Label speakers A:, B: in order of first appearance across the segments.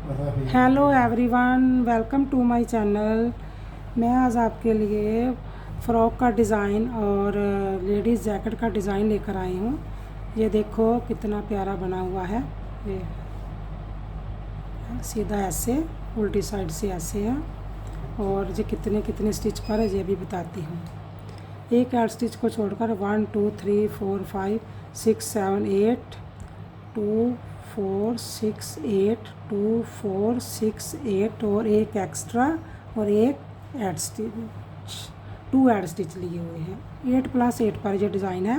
A: Hello everyone, welcome to my channel. मैं आज आपके लिए फ़्रॉक का डिज़ाइन और लेडीज़ जैकेट का डिज़ाइन लेकर आई हूँ। ये देखो कितना प्यारा बना हुआ है। ये सीधा ऐसे, उल्टी साइड से ऐसे है, और ये कितने कितने स्टिच पर है ये भी बताती हूँ। एक ऐड स्टिच को छोड़कर 1 2 3 4 5 6 7 8 2 4 6 8 2 4 6 8 और एक एक्स्ट्रा और एक एड स्टिच, 2 एड स्टिच लिए हुए हैं। 8 + 8 पर ये डिज़ाइन है।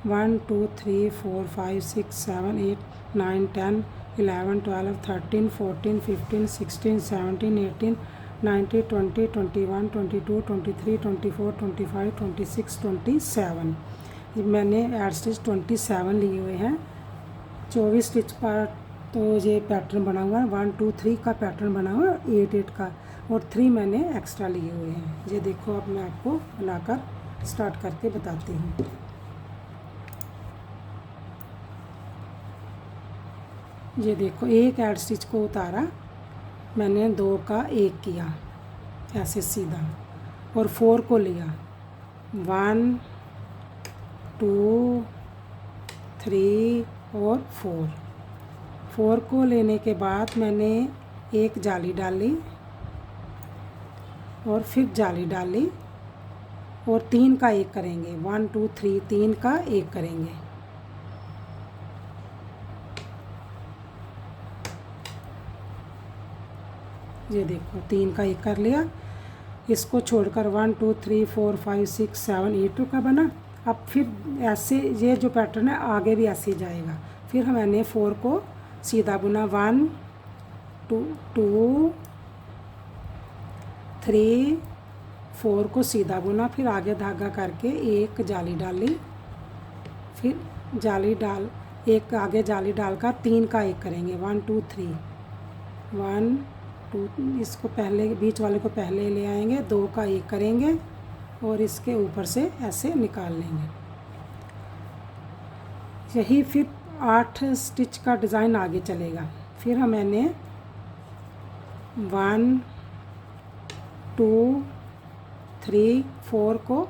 A: 1 2 3 4 5 6 7 8 9 10 11 12 13 14 15 16 17 18 19 20 21 22 23 24 25 26 27। मैंने एड स्टिच 27 लिए हुए हैं। 24 स्टिच पर तो ये पैटर्न बना हुआ है। 1 2 3 का पैटर्न बना हुआ है, 8 8 का, और 3 मैंने एक्स्ट्रा लिए हुए हैं। ये देखो, अब मैं आपको बनाकर स्टार्ट करके बताती हूँ। ये देखो, एक ऐड स्टिच को उतारा मैंने, 2 का 1 किया ऐसे सीधा, और 4 को लिया। 1 2 3 और 4 को लेने के बाद मैंने एक जाली डाली और फिर जाली डाली, और 3 का 1 करेंगे। 1 2 3, 3 का 1 करेंगे। ये देखो, 3 का 1 कर लिया। इसको छोड़कर 1 2 3 4 5 6 7 8 का बना। अब फिर ऐसे ये जो पैटर्न है आगे भी ऐसे ही जाएगा। फिर मैंने 4 को सीधा बुना। 1 2 2 3 4 को सीधा बुना, फिर आगे धागा करके एक जाली डाली, फिर जाली डाल, एक आगे जाली डालकर 3 का 1 करेंगे। 1 2 3, 1 2, इसको पहले, बीच वाले को पहले ले आएंगे, 2 का 1 करेंगे और इसके ऊपर से ऐसे निकाल लेंगे। यही फिर 8 स्टिच का डिज़ाइन आगे चलेगा। फिर मैंने 1 2 3 4 को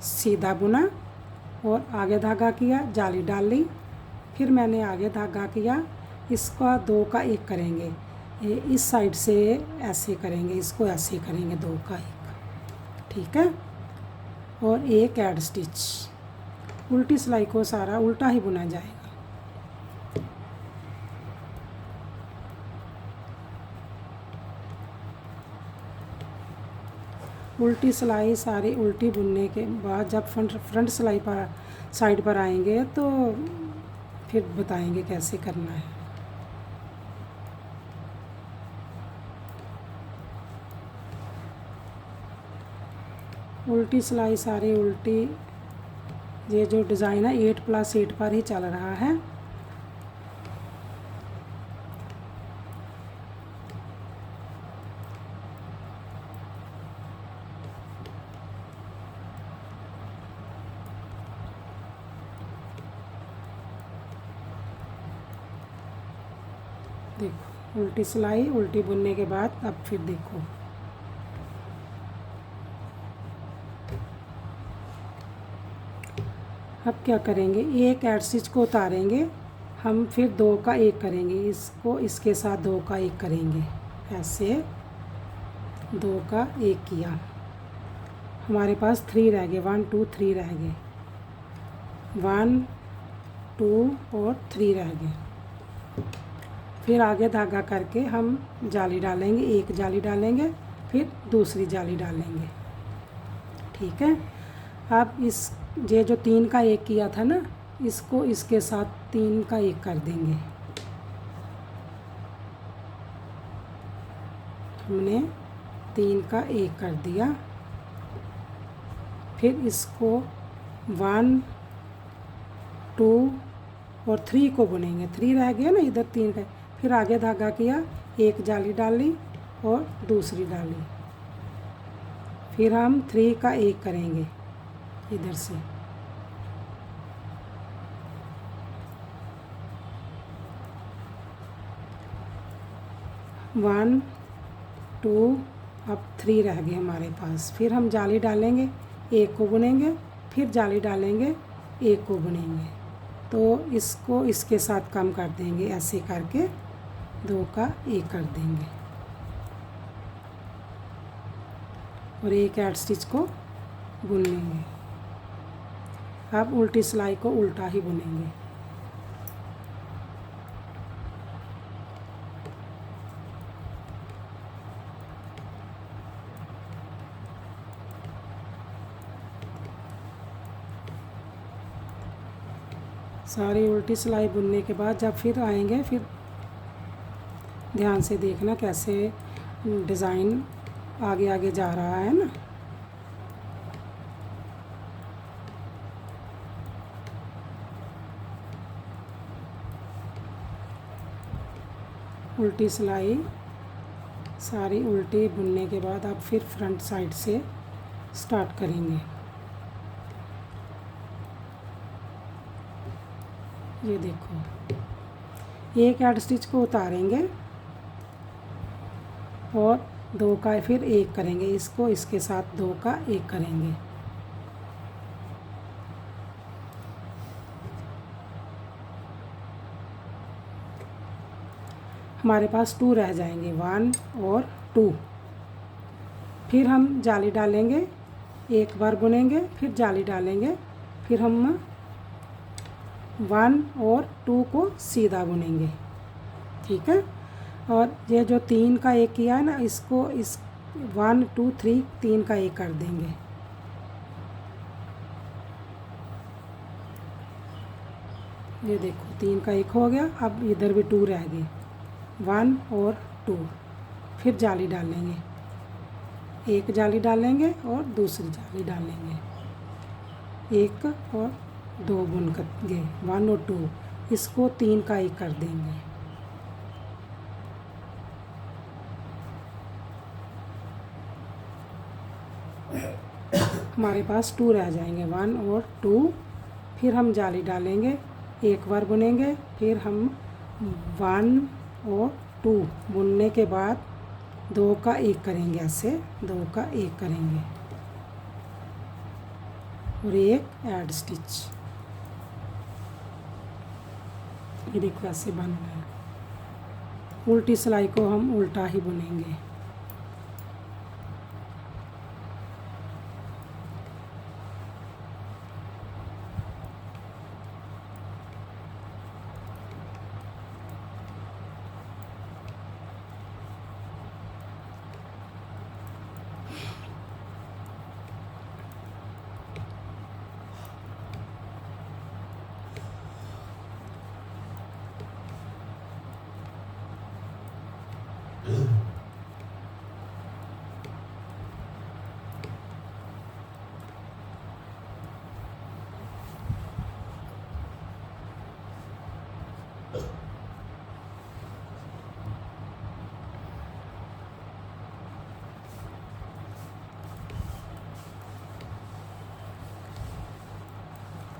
A: सीधा बुना और आगे धागा किया, जाली डाल ली। फिर मैंने आगे धागा किया, इसका 2 का 1 करेंगे, ये इस साइड से ऐसे करेंगे, इसको ऐसे करेंगे, 2 का 1, ठीक है। और एक ऐड स्टिच, उल्टी सिलाई को सारा उल्टा ही बुना जाएगा। उल्टी सिलाई सारी उल्टी बुनने के बाद जब फ्रंट सिलाई पर साइड पर आएंगे तो फिर बताएंगे कैसे करना है। उल्टी सिलाई सारी उल्टी, ये जो डिज़ाइन है 8 + 8 पर ही चल रहा है। देखो, उल्टी सिलाई उल्टी बुनने के बाद अब फिर देखो, अब क्या करेंगे, एक ऐड स्टिच को उतारेंगे हम, फिर 2 का 1 करेंगे, इसको इसके साथ 2 का 1 करेंगे, ऐसे 2 का 1 किया। हमारे पास 3 रह गए, 1 2 3 रह गए, 1 2 और 3 रह गए। फिर आगे धागा करके हम जाली डालेंगे, एक जाली डालेंगे, फिर दूसरी जाली डालेंगे, ठीक है। अब इस ये जो 3 का 1 किया था ना, इसको इसके साथ 3 का 1 कर देंगे। हमने 3 का 1 कर दिया। फिर इसको 1 2 और 3 को बुनेंगे। 3 रह गया ना इधर, 3 का, फिर आगे धागा किया, एक जाली डाली और दूसरी डाली, फिर हम 3 का 1 करेंगे इधर से। 1 2, अब 3 रह गए हमारे पास। फिर हम जाली डालेंगे, एक को बुनेंगे, फिर जाली डालेंगे, एक को बुनेंगे। तो इसको इसके साथ कम कर देंगे, ऐसे करके 2 का 1 कर देंगे और एक ऐड स्टिच को बुन लेंगे। अब उल्टी सिलाई को उल्टा ही बुनेंगे। सारी उल्टी सिलाई बुनने के बाद जब फिर आएंगे, फिर ध्यान से देखना कैसे डिज़ाइन आगे आगे जा रहा है ना। उल्टी सिलाई सारी उल्टी बुनने के बाद अब फिर फ्रंट साइड से स्टार्ट करेंगे। ये देखो, एक ऐड स्टिच को उतारेंगे और 2 का फिर 1 करेंगे, इसको इसके साथ 2 का 1 करेंगे। हमारे पास 2 रह जाएंगे, 1 और 2। फिर हम जाली डालेंगे, एक बार बुनेंगे, फिर जाली डालेंगे, फिर हम 1 और 2 को सीधा बुनेंगे। ठीक है। और ये जो 3 का 1 किया है ना, इसको इस 1 2 3 3 का 1 कर देंगे। ये देखो 3 का 1 हो गया। अब इधर भी 2 रह गए, 1 और 2। फिर जाली डालेंगे, एक जाली डालेंगे और दूसरी जाली डालेंगे, 1 और 2 बुन कर 1 और 2, इसको 3 का 1 कर देंगे। हमारे पास 2 रह जाएंगे, 1 और 2। फिर हम जाली डालेंगे, एक बार बुनेंगे, फिर हम 1 और 2 बुनने के बाद 2 का 1 करेंगे, ऐसे 2 का 1 करेंगे और एक ऐड स्टिच। ये देखो ऐसे बन रहा है। उल्टी सिलाई को हम उल्टा ही बुनेंगे।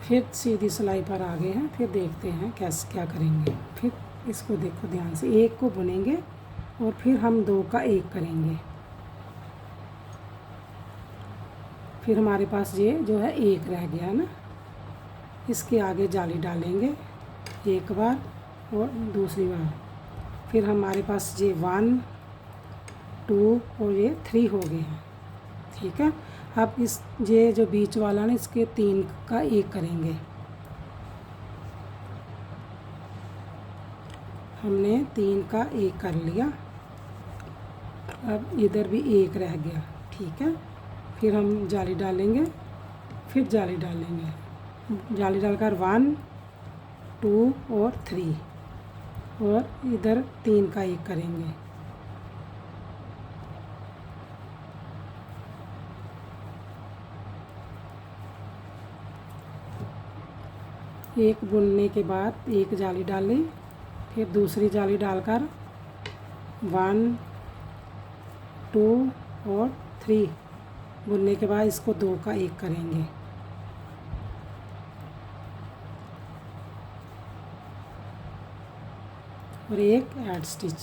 A: फिर सीधी सिलाई पर आ गए हैं। फिर देखते हैं कैसे क्या करेंगे। फिर इसको देखो ध्यान से, एक को बुनेंगे और फिर हम 2 का 1 करेंगे। फिर हमारे पास ये जो है 1 रह गया ना, इसके आगे जाली डालेंगे एक बार और दूसरी बार। फिर हमारे पास ये 1 2 और ये 3 हो गए हैं। ठीक है। अब इस ये जो बीच वाला ना, इसके 3 का 1 करेंगे। हमने 3 का 1 कर लिया। अब इधर भी 1 रह गया। ठीक है। फिर हम जाली डालेंगे, फिर जाली डालेंगे, जाली डालकर 1 2 और 3 और इधर 3 का 1 करेंगे। एक बुनने के बाद एक जाली डाली, फिर दूसरी जाली डालकर 1 2 और 3 बुनने के बाद इसको 2 का 1 करेंगे। और एक ऐड स्टिच।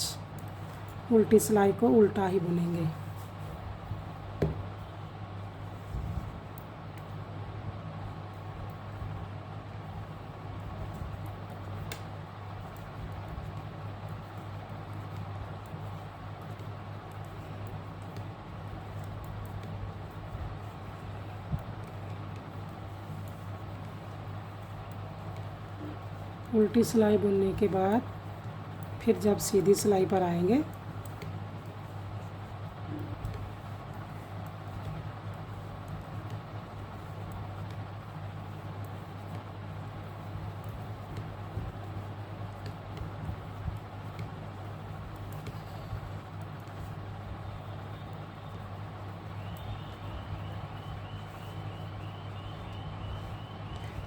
A: उल्टी सिलाई को उल्टा ही बुनेंगे। उल्टी सिलाई बुनने के बाद फिर जब सीधी सिलाई पर आएंगे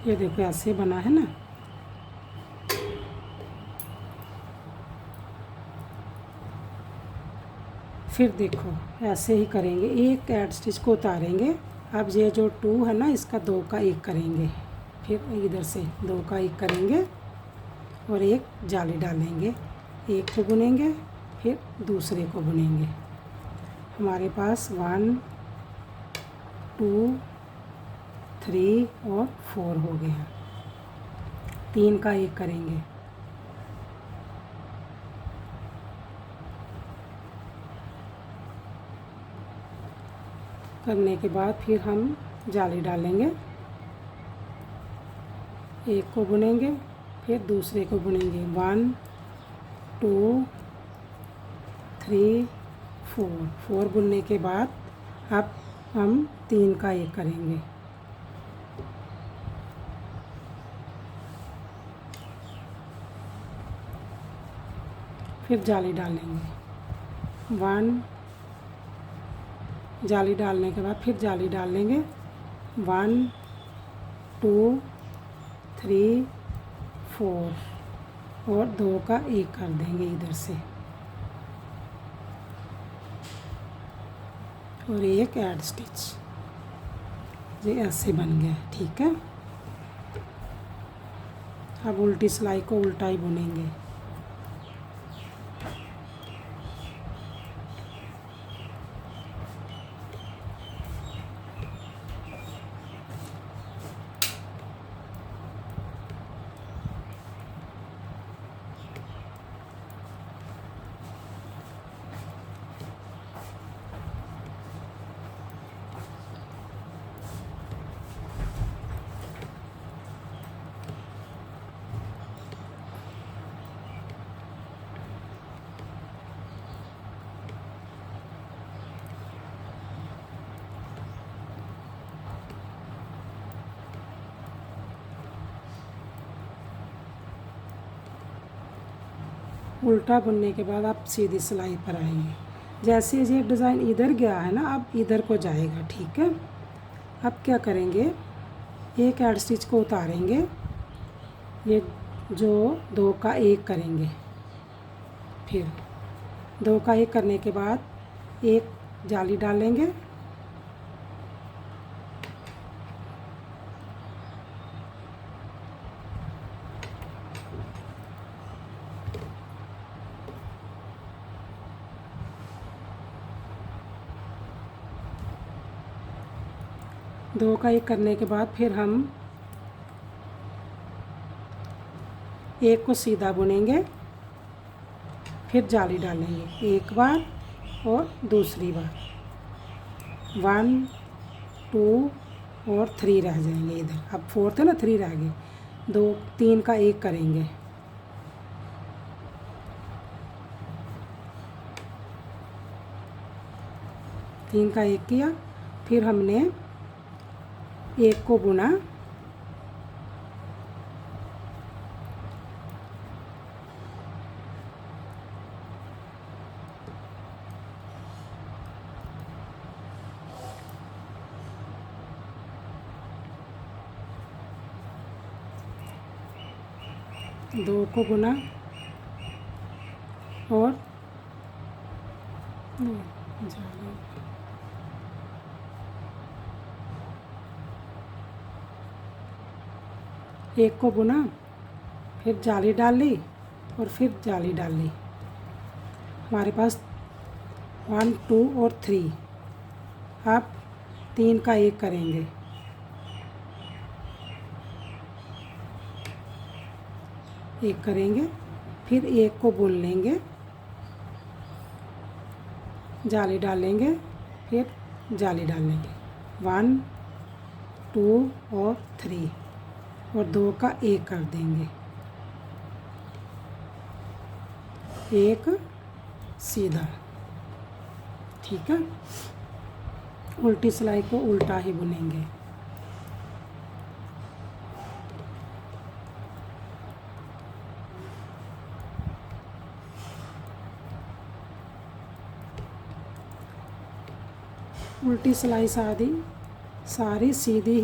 A: ये देखो ऐसे बना है ना। फिर देखो ऐसे ही करेंगे, एक ऐड स्टिच को उतारेंगे। अब ये जो 2 है ना, इसका 2 का 1 करेंगे, फिर इधर से 2 का 1 करेंगे और एक जाली डालेंगे, एक को बुनेंगे फिर दूसरे को बुनेंगे। हमारे पास 1 2 3 और 4 हो गए हैं। 3 का 1 करेंगे, करने के बाद फिर हम जाली डालेंगे, एक को बुनेंगे फिर दूसरे को बुनेंगे। 1 2 3 4 बुनने के बाद अब हम 3 का 1 करेंगे, फिर जाली डालेंगे। 1 जाली डालने के बाद फिर जाली डालेंगे। 1 2 3 4 और 2 का 1 कर देंगे इधर से और एक ऐड स्टिच। ये ऐसे बन गया, ठीक है। अब उल्टी सिलाई को उल्टा ही बुनेंगे। उल्टा बुनने के बाद आप सीधी सिलाई पर आएंगे। जैसे ये डिज़ाइन इधर गया है ना, अब इधर को जाएगा, ठीक है। अब क्या करेंगे, एक ऐड स्टिच को उतारेंगे, ये जो 2 का 1 करेंगे, फिर 2 का 1 करने के बाद एक जाली डालेंगे, दो का 1 करने के बाद फिर हम एक को सीधा बुनेंगे, फिर जाली डालेंगे एक बार और दूसरी बार। 1 2 और 3 रह जाएंगे इधर। अब 4 थे ना, 3 रह गए। 2 3 का 1 करेंगे, तीन का 1 किया, फिर हमने एक को बुना, दो को बुना और एक को बुना, फिर जाली डाल ली और फिर जाली डाल ली। हमारे पास 1 2 और 3। अब 3 का 1 करेंगे, एक करेंगे, फिर एक को बुन लेंगे, जाली डालेंगे, फिर जाली डालेंगे 1 2 और 3 और 2 का 1 कर देंगे, एक सीधा। ठीक है, उल्टी सिलाई को उल्टा ही बुनेंगे। उल्टी सिलाई सारी सीधी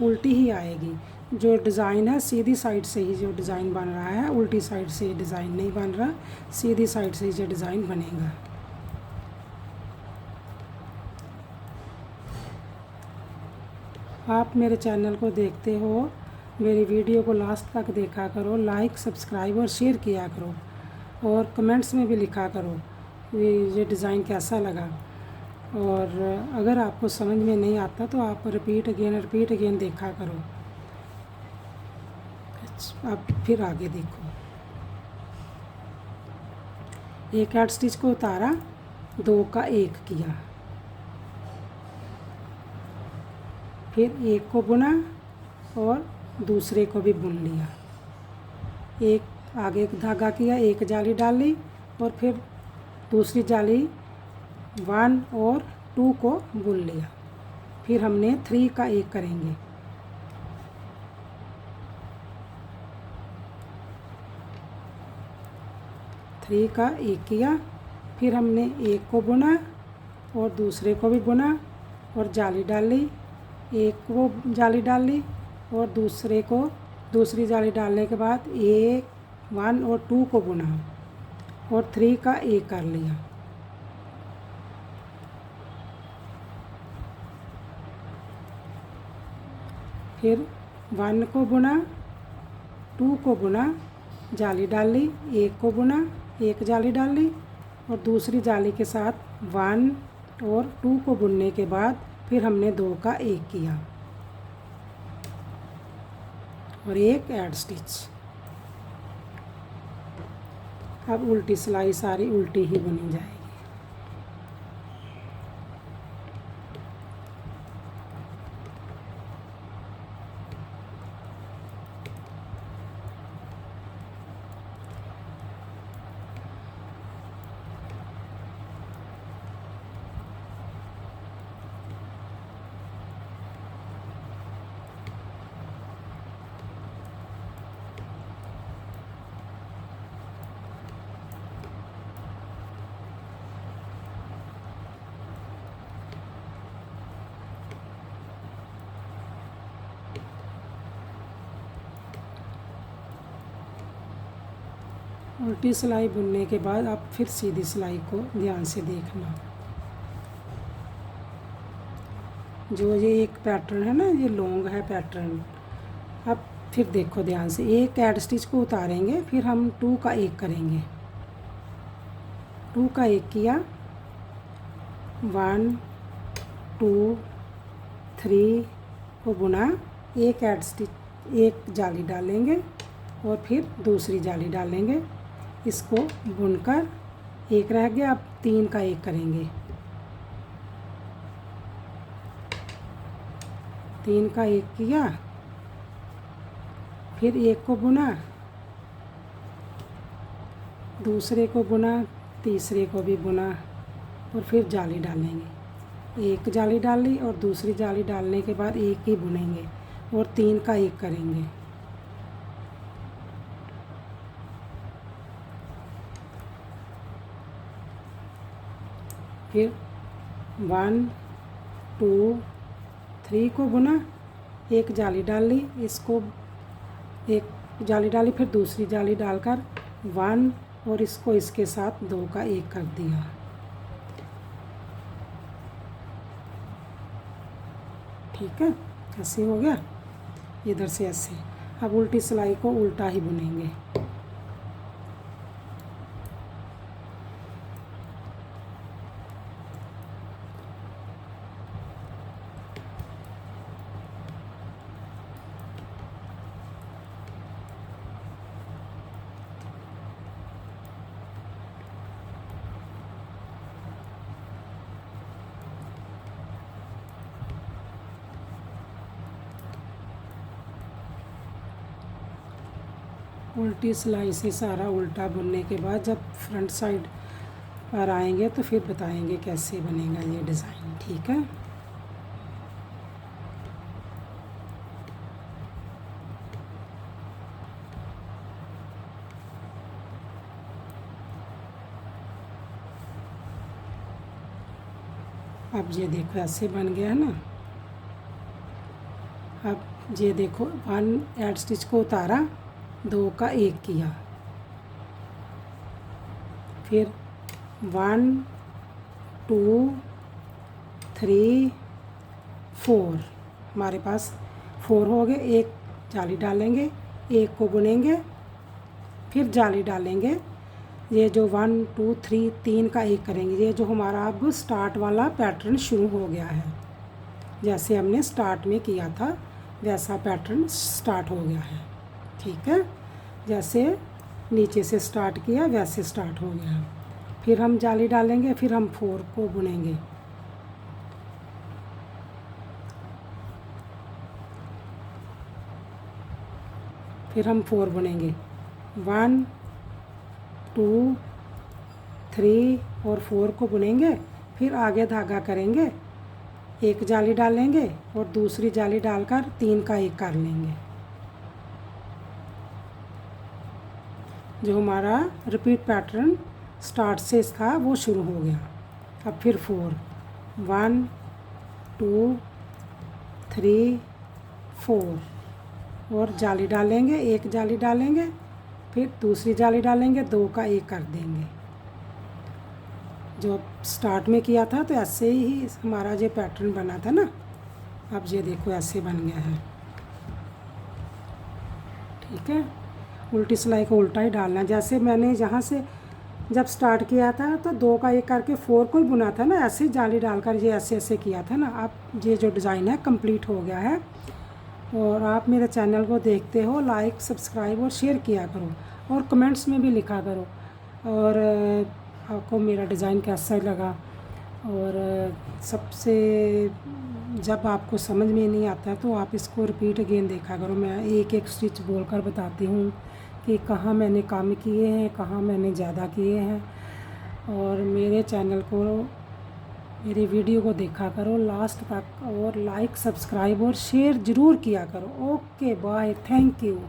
A: उल्टी ही आएगी। जो डिज़ाइन है सीधी साइड से ही जो डिज़ाइन बन रहा है, उल्टी साइड से डिज़ाइन नहीं बन रहा, सीधी साइड से ही जो डिज़ाइन बनेगा। आप मेरे चैनल को देखते हो, मेरी वीडियो को लास्ट तक देखा करो, लाइक सब्सक्राइब और शेयर किया करो, और कमेंट्स में भी लिखा करो ये डिज़ाइन कैसा लगा। और अगर आपको समझ में नहीं आता तो आप रिपीट अगेन देखा करो। अब फिर आगे देखो, एक ऐड स्टिच को उतारा, 2 का 1 किया, फिर एक को बुना और दूसरे को भी बुन लिया, एक आगे एक धागा किया, एक जाली डाली और फिर दूसरी जाली 1 और 2 को बुन लिया। फिर हमने 3 का 1 करेंगे, थ्री का 1 किया, फिर हमने एक को बुना और दूसरे को भी बुना और जाली डाली, एक को जाली डाली और दूसरी जाली डालने के बाद 1 और 2 को बुना और 3 का 1 कर लिया। फिर 1 को बुना, 2 को बुना, जाली डाली, एक को बुना, एक जाली डाली और दूसरी जाली के साथ 1 और 2 को बुनने के बाद फिर हमने 2 का 1 किया और एक ऐड स्टिच। अब उल्टी सिलाई सारी उल्टी ही बुनी जाएगी। उल्टी सिलाई बुनने के बाद आप फिर सीधी सिलाई को ध्यान से देखना। जो ये एक पैटर्न है ना, ये लॉन्ग है पैटर्न। अब फिर देखो ध्यान से, एक ऐड स्टिच को उतारेंगे, फिर हम 2 का 1 करेंगे, 2 का 1 किया, 1 2 3 को बुना, एक ऐड स्टिच, एक जाली डालेंगे और फिर दूसरी जाली डालेंगे, इसको बुनकर एक रह गया। अब 3 का 1 करेंगे, 3 का 1 किया, फिर एक को बुना, दूसरे को बुना, तीसरे को भी बुना और फिर जाली डालेंगे, एक जाली डाली और दूसरी जाली डालने के बाद एक ही बुनेंगे और 3 का 1 करेंगे। फिर 1 2 3 को बुना, एक जाली डाली, इसको एक जाली डाली, फिर दूसरी जाली डालकर 1 और इसको इसके साथ 2 का 1 कर दिया। ठीक है, ऐसे हो गया, इधर से ऐसे। अब उल्टी सिलाई को उल्टा ही बुनेंगे। उल्टी सिलाई से सारा उल्टा बुनने के बाद जब फ्रंट साइड पर आएंगे तो फिर बताएंगे कैसे बनेगा ये डिज़ाइन, ठीक है। अब ये देखो ऐसे बन गया है ना। अब ये देखो 1 ऐड स्टिच को उतारा, 2 का 1 किया, फिर 1 2 3 4 हमारे पास 4 हो गए। एक जाली डालेंगे, एक को बुनेंगे, फिर जाली डालेंगे। ये जो 1 2 3 3 का 1 करेंगे। ये जो हमारा अब स्टार्ट वाला पैटर्न शुरू हो गया है, जैसे हमने स्टार्ट में किया था वैसा पैटर्न स्टार्ट हो गया है, ठीक है। जैसे नीचे से स्टार्ट किया वैसे स्टार्ट हो गया। फिर हम जाली डालेंगे, फिर हम 4 को बुनेंगे। फिर हम 4 बुनेंगे, 1 2 3 और 4 को बुनेंगे। फिर आगे धागा करेंगे, एक जाली डालेंगे और दूसरी जाली डालकर 3 का 1 कर लेंगे। जो हमारा रिपीट पैटर्न स्टार्ट से था वो शुरू हो गया। अब फिर 4 1 2 3 4 और जाली डालेंगे, एक जाली डालेंगे, फिर दूसरी जाली डालेंगे, 2 का 1 कर देंगे। जो स्टार्ट में किया था तो ऐसे ही हमारा ये पैटर्न बना था ना। अब ये देखो ऐसे बन गया है, ठीक है। उल्टी सिलाई को उल्टा ही डालना। जैसे मैंने यहाँ से जब स्टार्ट किया था तो 2 का 1 करके 4 को ही बुना था ना, ऐसे जाली डालकर ये ऐसे ऐसे किया था ना। अब ये जो डिज़ाइन है कंप्लीट हो गया है। और आप मेरे चैनल को देखते हो, लाइक सब्सक्राइब और शेयर किया करो और कमेंट्स में भी लिखा करो और आपको मेरा डिज़ाइन कैसा लगा। और सबसे जब आपको समझ में नहीं आता तो आप इसको रिपीट अगेन देखा करो। मैं एक एक स्टिच बोलकर बताती हूँ कि कहाँ मैंने कम किए हैं, कहाँ मैंने ज़्यादा किए हैं। और मेरे चैनल को, मेरी वीडियो को देखा करो लास्ट तक और लाइक सब्सक्राइब और शेयर ज़रूर किया करो। Okay bye, thank you.